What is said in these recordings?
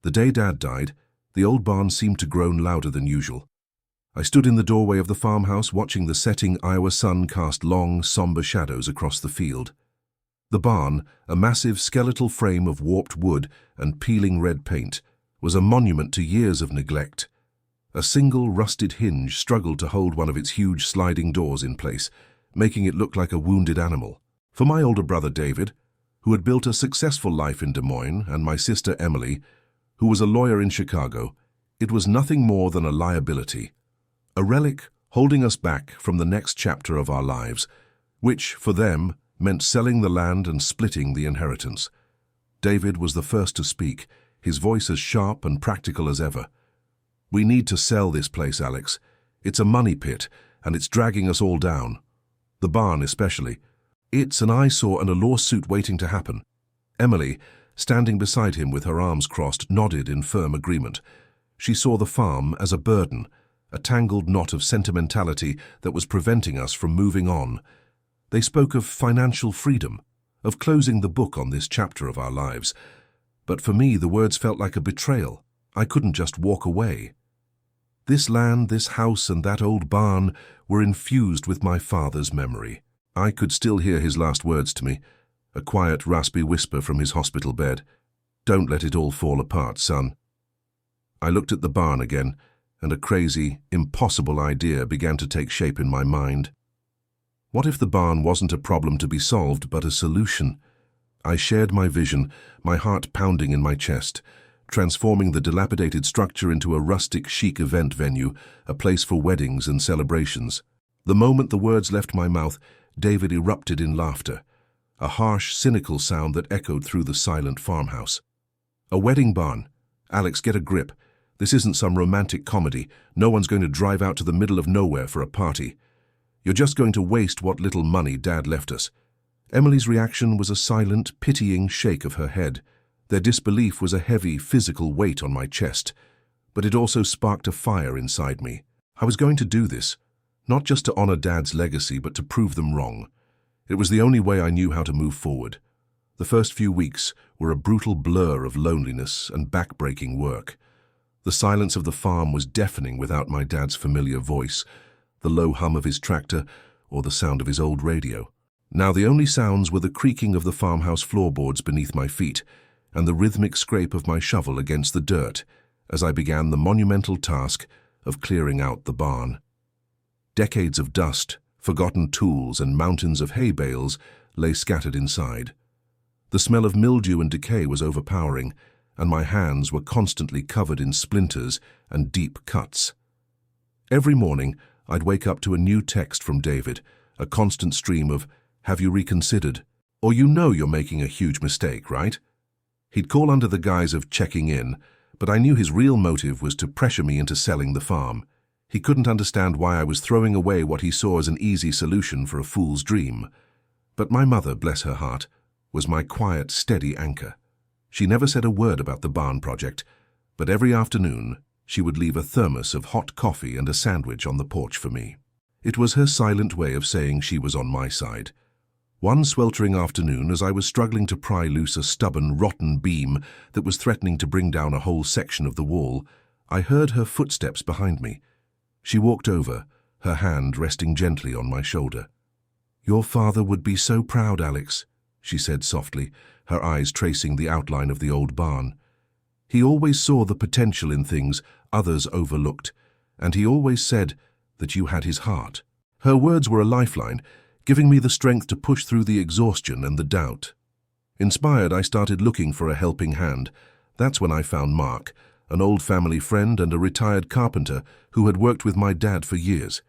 The day Dad died, the old barn seemed to groan louder than usual. I stood in the doorway of the farmhouse watching the setting Iowa sun cast long, somber shadows across the field. The barn, a massive skeletal frame of warped wood and peeling red paint, was a monument to years of neglect. A single rusted hinge struggled to hold one of its huge sliding doors in place, making it look like a wounded animal. For my older brother David, who had built a successful life in Des Moines, and my sister Emily, who was a lawyer in Chicago, it was nothing more than a liability, a relic holding us back from the next chapter of our lives, which, for them, meant selling the land and splitting the inheritance. David was the first to speak, his voice as sharp and practical as ever. "We need to sell this place, Alex. It's a money pit, and it's dragging us all down. The barn especially. It's an eyesore and a lawsuit waiting to happen." Emily, standing beside him with her arms crossed, nodded in firm agreement. She saw the farm as a burden, a tangled knot of sentimentality that was preventing us from moving on. They spoke of financial freedom, of closing the book on this chapter of our lives. But for me, the words felt like a betrayal. I couldn't just walk away. This land, this house, and that old barn were infused with my father's memory. I could still hear his last words to me, a quiet, raspy whisper from his hospital bed. "Don't let it all fall apart, son." I looked at the barn again, and a crazy, impossible idea began to take shape in my mind. What if the barn wasn't a problem to be solved, but a solution? I shared my vision, my heart pounding in my chest, transforming the dilapidated structure into a rustic, chic event venue, a place for weddings and celebrations. The moment the words left my mouth, David erupted in laughter, a harsh, cynical sound that echoed through the silent farmhouse. "A wedding barn? Alex, get a grip. This isn't some romantic comedy. No one's going to drive out to the middle of nowhere for a party. You're just going to waste what little money Dad left us." Emily's reaction was a silent, pitying shake of her head. Their disbelief was a heavy, physical weight on my chest, but it also sparked a fire inside me. I was going to do this, not just to honor Dad's legacy, but to prove them wrong. It was the only way I knew how to move forward. The first few weeks were a brutal blur of loneliness and backbreaking work. The silence of the farm was deafening without my dad's familiar voice, the low hum of his tractor, or the sound of his old radio. Now the only sounds were the creaking of the farmhouse floorboards beneath my feet and the rhythmic scrape of my shovel against the dirt as I began the monumental task of clearing out the barn. Decades of dust, forgotten tools, and mountains of hay bales lay scattered inside. The smell of mildew and decay was overpowering, and my hands were constantly covered in splinters and deep cuts. Every morning, I'd wake up to a new text from David, a constant stream of, "Have you reconsidered?" Or "You know you're making a huge mistake, right?" He'd call under the guise of checking in, but I knew his real motive was to pressure me into selling the farm. He couldn't understand why I was throwing away what he saw as an easy solution for a fool's dream. But my mother, bless her heart, was my quiet, steady anchor. She never said a word about the barn project, but every afternoon she would leave a thermos of hot coffee and a sandwich on the porch for me. It was her silent way of saying she was on my side. One sweltering afternoon, as I was struggling to pry loose a stubborn, rotten beam that was threatening to bring down a whole section of the wall, I heard her footsteps behind me. She walked over, her hand resting gently on my shoulder. "Your father would be so proud, Alex," she said softly, her eyes tracing the outline of the old barn. "He always saw the potential in things others overlooked, and he always said that you had his heart." Her words were a lifeline, giving me the strength to push through the exhaustion and the doubt. Inspired, I started looking for a helping hand. That's when I found Mark, an old family friend and a retired carpenter who had worked with my dad for years.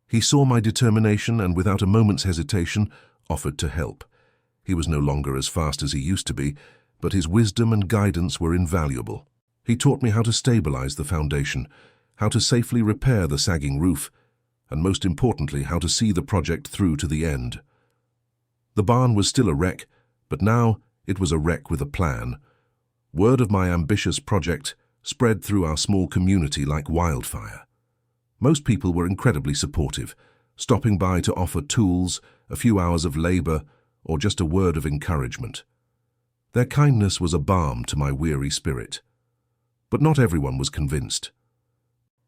He saw my determination and, without a moment's hesitation, offered to help. He was no longer as fast as he used to be, but his wisdom and guidance were invaluable. He taught me how to stabilize the foundation, how to safely repair the sagging roof, and most importantly, how to see the project through to the end. The barn was still a wreck, but now it was a wreck with a plan. Word of my ambitious project spread through our small community like wildfire. Most people were incredibly supportive, stopping by to offer tools, a few hours of labor, or just a word of encouragement. Their kindness was a balm to my weary spirit. But not everyone was convinced.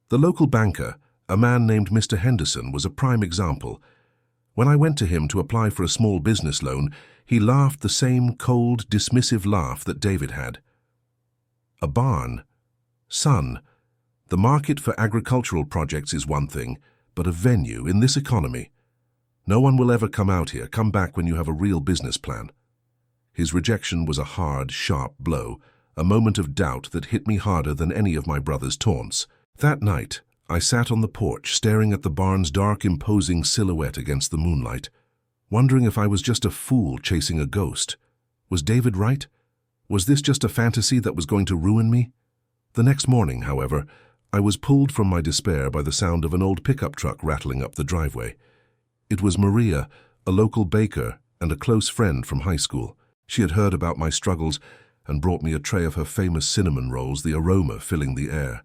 The local banker, a man named Mr. Henderson, was a prime example. When I went to him to apply for a small business loan, he laughed the same cold, dismissive laugh that David had. A barn? Son, the market for agricultural projects is one thing, but a venue in this economy. No one will ever come out here. Come back when you have a real business plan. His rejection was a hard, sharp blow, a moment of doubt that hit me harder than any of my brother's taunts. That night, I sat on the porch staring at the barn's dark, imposing silhouette against the moonlight, wondering if I was just a fool chasing a ghost. Was David right? Was this just a fantasy that was going to ruin me? The next morning, however, I was pulled from my despair by the sound of an old pickup truck rattling up the driveway. It was Maria, a local baker and a close friend from high school. She had heard about my struggles and brought me a tray of her famous cinnamon rolls, the aroma filling the air.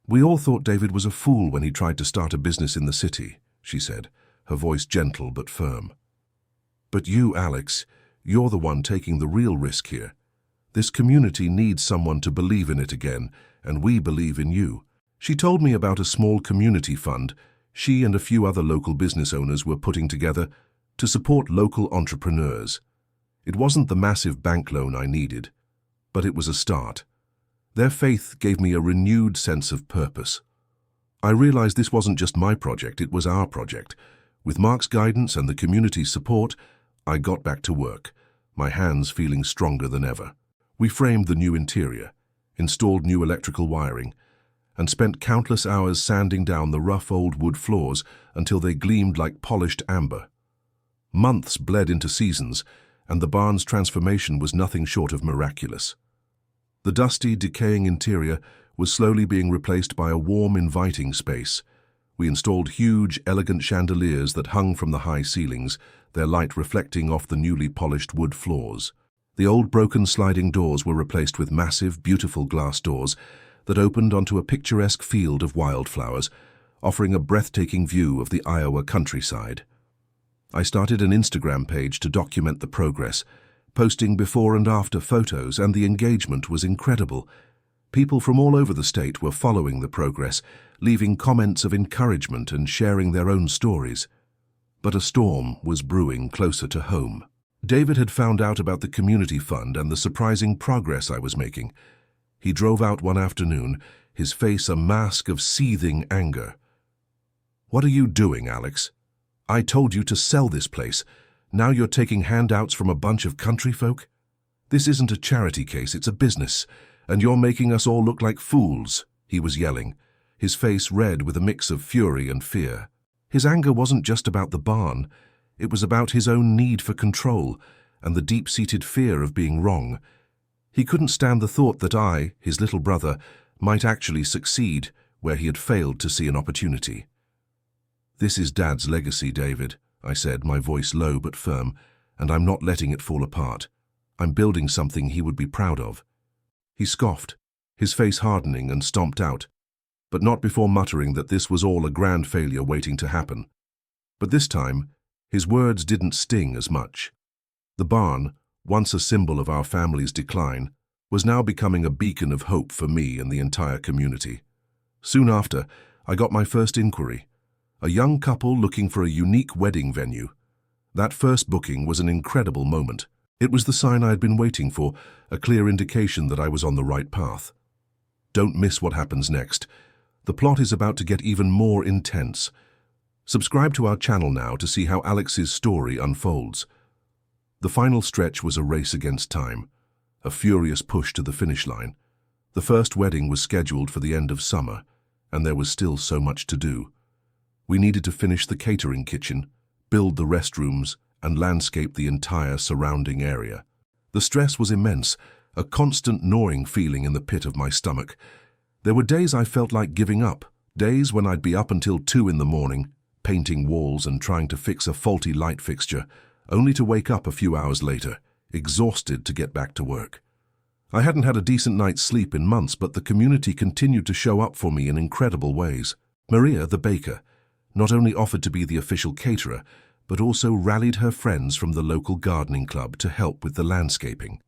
"We all thought David was a fool when he tried to start a business in the city," she said, her voice gentle but firm. "But you, Alex, you're the one taking the real risk here. This community needs someone to believe in it again, and we believe in you." She told me about a small community fund she and a few other local business owners were putting together to support local entrepreneurs. It wasn't the massive bank loan I needed, but it was a start. Their faith gave me a renewed sense of purpose. I realized this wasn't just my project, it was our project. With Mark's guidance and the community's support, I got back to work, my hands feeling stronger than ever. We framed the new interior, installed new electrical wiring, and spent countless hours sanding down the rough old wood floors until they gleamed like polished amber. Months bled into seasons, and the barn's transformation was nothing short of miraculous. The dusty, decaying interior was slowly being replaced by a warm, inviting space. We installed huge, elegant chandeliers that hung from the high ceilings, their light reflecting off the newly polished wood floors. The old broken sliding doors were replaced with massive, beautiful glass doors that opened onto a picturesque field of wildflowers, offering a breathtaking view of the Iowa countryside. I started an Instagram page to document the progress, posting before and after photos, and the engagement was incredible. People from all over the state were following the progress, leaving comments of encouragement and sharing their own stories. But a storm was brewing closer to home. David had found out about the community fund and the surprising progress I was making. He drove out one afternoon, his face a mask of seething anger. "What are you doing, Alex? I told you to sell this place. Now you're taking handouts from a bunch of country folk? This isn't a charity case, it's a business, and you're making us all look like fools," he was yelling, his face red with a mix of fury and fear. His anger wasn't just about the barn, it was about his own need for control and the deep-seated fear of being wrong. He couldn't stand the thought that I, his little brother, might actually succeed where he had failed to see an opportunity. "This is Dad's legacy, David," I said, my voice low but firm, "and I'm not letting it fall apart. I'm building something he would be proud of." He scoffed, his face hardening, and stomped out, but not before muttering that this was all a grand failure waiting to happen. But this time, his words didn't sting as much. The barn, once a symbol of our family's decline, was now becoming a beacon of hope for me and the entire community. Soon after, I got my first inquiry, a young couple looking for a unique wedding venue. That first booking was an incredible moment. It was the sign I had been waiting for, a clear indication that I was on the right path. Don't miss what happens next. The plot is about to get even more intense. Subscribe to our channel now to see how Alex's story unfolds. The final stretch was a race against time, a furious push to the finish line. The first wedding was scheduled for the end of summer, and there was still so much to do. We needed to finish the catering kitchen, build the restrooms, and landscape the entire surrounding area. The stress was immense, a constant gnawing feeling in the pit of my stomach. There were days I felt like giving up, days when I'd be up until 2 in the morning, painting walls and trying to fix a faulty light fixture, only to wake up a few hours later, exhausted to get back to work. I hadn't had a decent night's sleep in months, but the community continued to show up for me in incredible ways. Maria, the baker, not only offered to be the official caterer, but also rallied her friends from the local gardening club to help with the landscaping.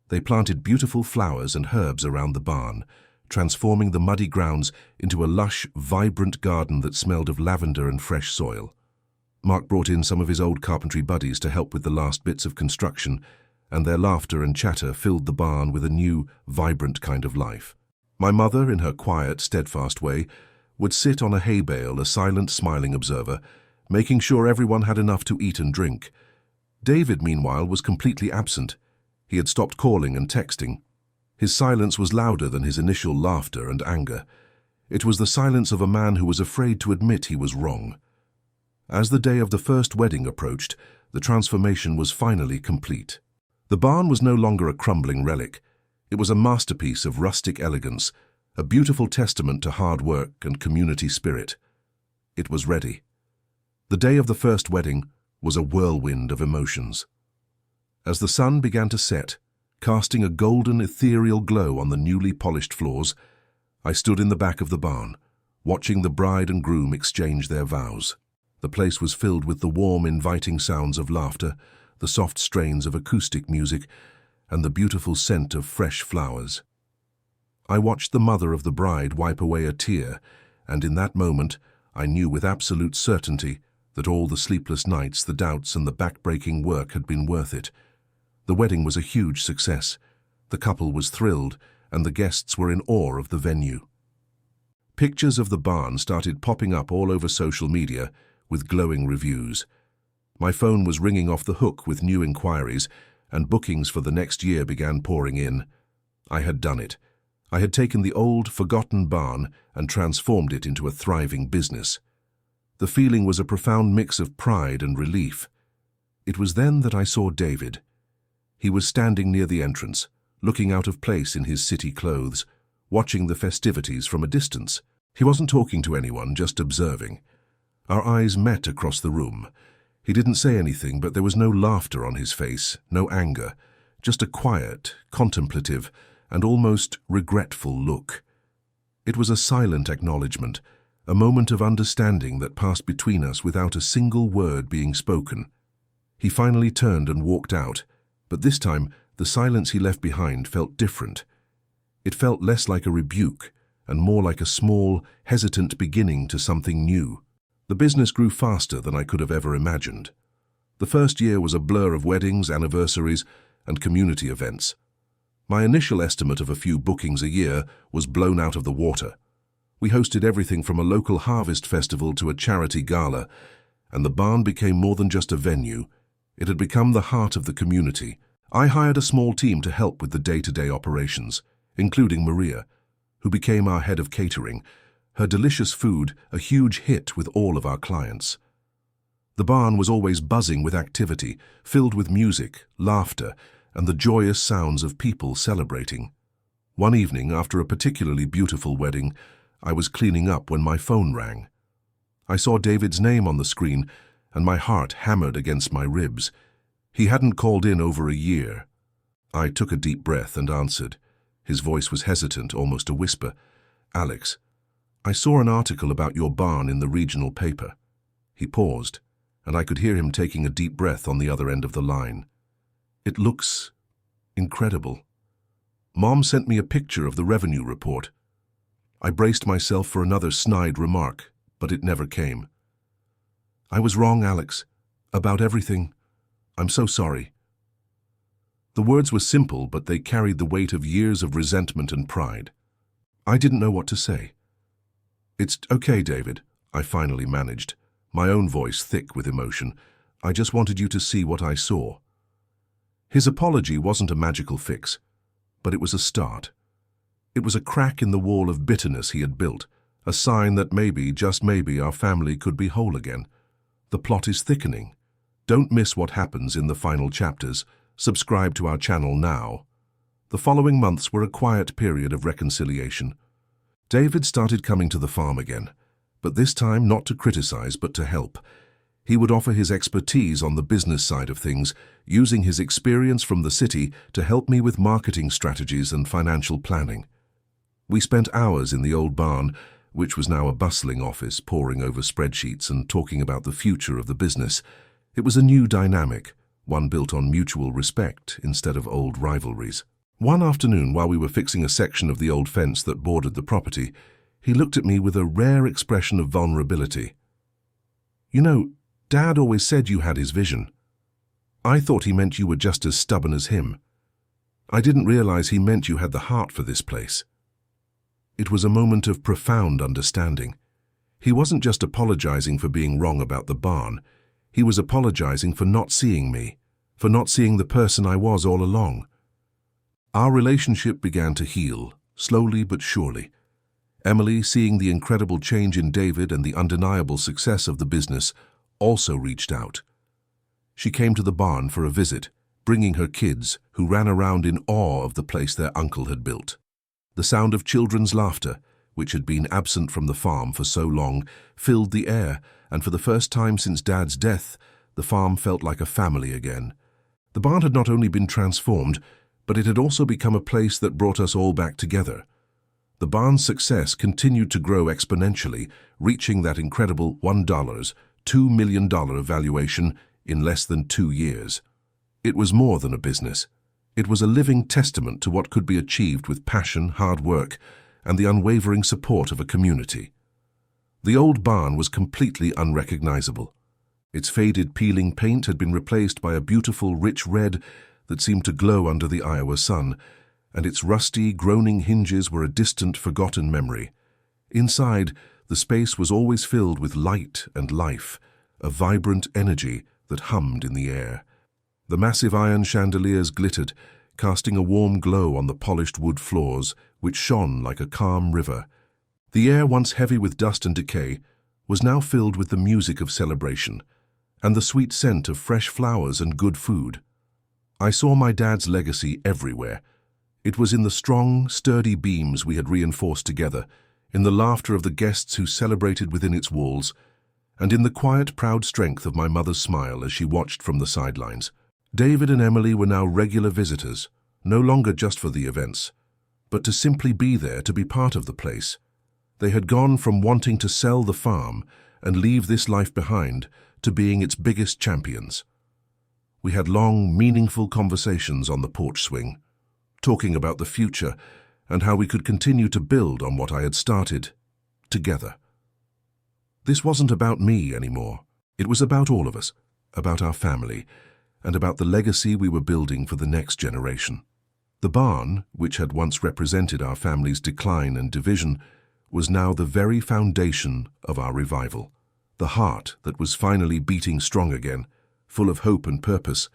They planted beautiful flowers and herbs around the barn, transforming the muddy grounds into a lush, vibrant garden that smelled of lavender and fresh soil. Mark brought in some of his old carpentry buddies to help with the last bits of construction, and their laughter and chatter filled the barn with a new, vibrant kind of life. My mother, in her quiet, steadfast way, would sit on a hay bale, a silent, smiling observer, making sure everyone had enough to eat and drink. David, meanwhile, was completely absent. He had stopped calling and texting. His silence was louder than his initial laughter and anger. It was the silence of a man who was afraid to admit he was wrong. As the day of the first wedding approached, the transformation was finally complete. The barn was no longer a crumbling relic. It was a masterpiece of rustic elegance, a beautiful testament to hard work and community spirit. It was ready. The day of the first wedding was a whirlwind of emotions. As the sun began to set, casting a golden, ethereal glow on the newly polished floors, I stood in the back of the barn, watching the bride and groom exchange their vows. The place was filled with the warm, inviting sounds of laughter, the soft strains of acoustic music, and the beautiful scent of fresh flowers. I watched the mother of the bride wipe away a tear, and in that moment I knew with absolute certainty that all the sleepless nights, the doubts, and the backbreaking work had been worth it. The wedding was a huge success. The couple was thrilled, and the guests were in awe of the venue. Pictures of the barn started popping up all over social media with glowing reviews. My phone was ringing off the hook with new inquiries, and bookings for the next year began pouring in. I had done it. I had taken the old, forgotten barn and transformed it into a thriving business. The feeling was a profound mix of pride and relief. It was then that I saw David. He was standing near the entrance, looking out of place in his city clothes, watching the festivities from a distance. He wasn't talking to anyone, just observing. Our eyes met across the room. He didn't say anything, but there was no laughter on his face, no anger, just a quiet, contemplative, and almost regretful look. It was a silent acknowledgement, a moment of understanding that passed between us without a single word being spoken. He finally turned and walked out, but this time the silence he left behind felt different. It felt less like a rebuke and more like a small, hesitant beginning to something new. The business grew faster than I could have ever imagined. The first year was a blur of weddings, anniversaries, and community events. My initial estimate of a few bookings a year was blown out of the water. We hosted everything from a local harvest festival to a charity gala, and the barn became more than just a venue. It had become the heart of the community. I hired a small team to help with the day-to-day operations, including Maria, who became our head of catering, her delicious food a huge hit with all of our clients. The barn was always buzzing with activity, filled with music, laughter, and the joyous sounds of people celebrating. One evening, after a particularly beautiful wedding, I was cleaning up when my phone rang. I saw David's name on the screen, and my heart hammered against my ribs. He hadn't called in over a year. I took a deep breath and answered. His voice was hesitant, almost a whisper. "Alex, I saw an article about your barn in the regional paper." He paused, and I could hear him taking a deep breath on the other end of the line. "It looks incredible. Mom sent me a picture of the revenue report." I braced myself for another snide remark, but it never came. "I was wrong, Alex, about everything. I'm so sorry." The words were simple, but they carried the weight of years of resentment and pride. I didn't know what to say. "It's okay, David," I finally managed, my own voice thick with emotion. "I just wanted you to see what I saw." His apology wasn't a magical fix, but it was a start. It was a crack in the wall of bitterness he had built, a sign that maybe, just maybe, our family could be whole again. The plot is thickening. Don't miss what happens in the final chapters. Subscribe to our channel now. The following months were a quiet period of reconciliation. David started coming to the farm again, but this time not to criticize but to help. He would offer his expertise on the business side of things, using his experience from the city to help me with marketing strategies and financial planning. We spent hours in the old barn, which was now a bustling office, poring over spreadsheets and talking about the future of the business. It was a new dynamic, one built on mutual respect instead of old rivalries. One afternoon, while we were fixing a section of the old fence that bordered the property, he looked at me with a rare expression of vulnerability. "You know, Dad always said you had his vision. I thought he meant you were just as stubborn as him. I didn't realize he meant you had the heart for this place." It was a moment of profound understanding. He wasn't just apologizing for being wrong about the barn. He was apologizing for not seeing me, for not seeing the person I was all along. Our relationship began to heal, slowly but surely. Emily, seeing the incredible change in David and the undeniable success of the business, also reached out. She came to the barn for a visit, bringing her kids, who ran around in awe of the place their uncle had built. The sound of children's laughter, which had been absent from the farm for so long, filled the air, and for the first time since Dad's death, the farm felt like a family again. The barn had not only been transformed, but it had also become a place that brought us all back together. The barn's success continued to grow exponentially, reaching that incredible $2 million valuation in less than 2 years. It was more than a business. It was a living testament to what could be achieved with passion, hard work, and the unwavering support of a community. The old barn was completely unrecognizable. Its faded, peeling paint had been replaced by a beautiful, rich red that seemed to glow under the Iowa sun, and its rusty, groaning hinges were a distant, forgotten memory. Inside, the space was always filled with light and life, a vibrant energy that hummed in the air. The massive iron chandeliers glittered, casting a warm glow on the polished wood floors, which shone like a calm river. The air, once heavy with dust and decay, was now filled with the music of celebration, and the sweet scent of fresh flowers and good food. I saw my dad's legacy everywhere. It was in the strong, sturdy beams we had reinforced together, in the laughter of the guests who celebrated within its walls, and in the quiet, proud strength of my mother's smile as she watched from the sidelines. David and Emily were now regular visitors, no longer just for the events, but to simply be there, to be part of the place. They had gone from wanting to sell the farm and leave this life behind to being its biggest champions. We had long, meaningful conversations on the porch swing, talking about the future and how we could continue to build on what I had started, together. This wasn't about me anymore. It was about all of us, about our family, and about the legacy we were building for the next generation. The barn, which had once represented our family's decline and division, was now the very foundation of our revival. The heart that was finally beating strong again, full of hope and purpose.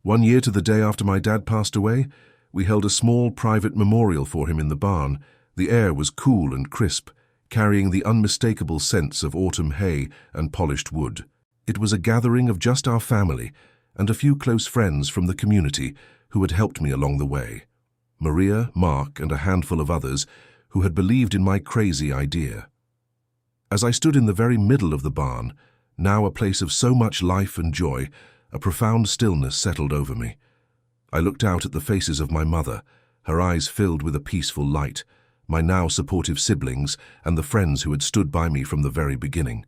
1 year to the day after my dad passed away, we held a small private memorial for him in the barn. The air was cool and crisp, carrying the unmistakable scents of autumn hay and polished wood. It was a gathering of just our family and a few close friends from the community who had helped me along the way. Maria, Mark, and a handful of others who had believed in my crazy idea. As I stood in the very middle of the barn, now a place of so much life and joy, a profound stillness settled over me. I looked out at the faces of my mother, her eyes filled with a peaceful light, my now supportive siblings, and the friends who had stood by me from the very beginning.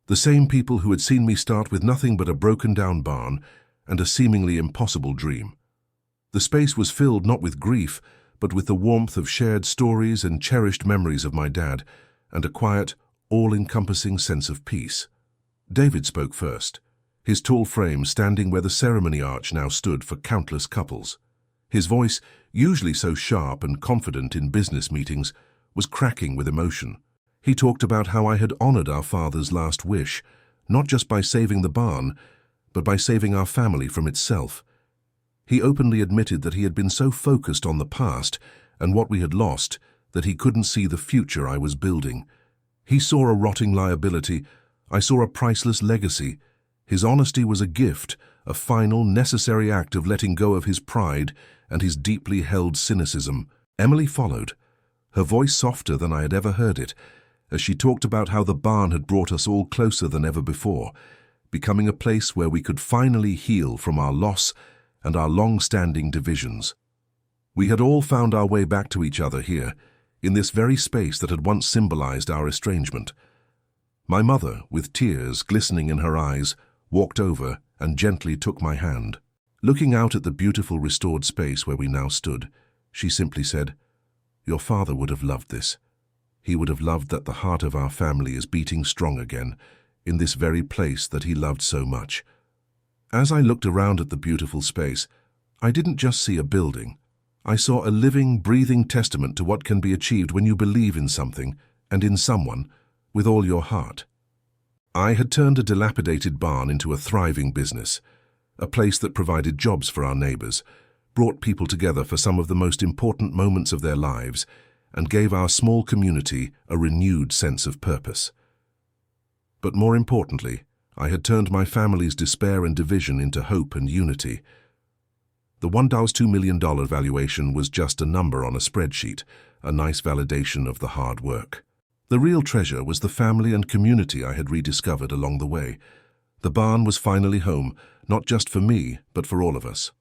The same people who had seen me start with nothing but a broken-down barn and a seemingly impossible dream. The space was filled not with grief, but with the warmth of shared stories and cherished memories of my dad, and a quiet, all-encompassing sense of peace. David spoke first, his tall frame standing where the ceremony arch now stood for countless couples. His voice, usually so sharp and confident in business meetings, was cracking with emotion. He talked about how I had honored our father's last wish, not just by saving the barn, but by saving our family from itself. He openly admitted that he had been so focused on the past and what we had lost that he couldn't see the future I was building. He saw a rotting liability. I saw a priceless legacy. His honesty was a gift, a final, necessary act of letting go of his pride and his deeply held cynicism. Emily followed, her voice softer than I had ever heard it, as she talked about how the barn had brought us all closer than ever before, becoming a place where we could finally heal from our loss and our long-standing divisions. We had all found our way back to each other here, in this very space that had once symbolized our estrangement. My mother, with tears glistening in her eyes, walked over and gently took my hand. Looking out at the beautiful restored space where we now stood, she simply said, "Your father would have loved this. He would have loved that the heart of our family is beating strong again, in this very place that he loved so much." As I looked around at the beautiful space, I didn't just see a building. I saw a living, breathing testament to what can be achieved when you believe in something and in someone with all your heart. I had turned a dilapidated barn into a thriving business, a place that provided jobs for our neighbors, brought people together for some of the most important moments of their lives, and gave our small community a renewed sense of purpose. But more importantly, I had turned my family's despair and division into hope and unity. The $1.2 million valuation was just a number on a spreadsheet, a nice validation of the hard work. The real treasure was the family and community I had rediscovered along the way. The barn was finally home, not just for me, but for all of us.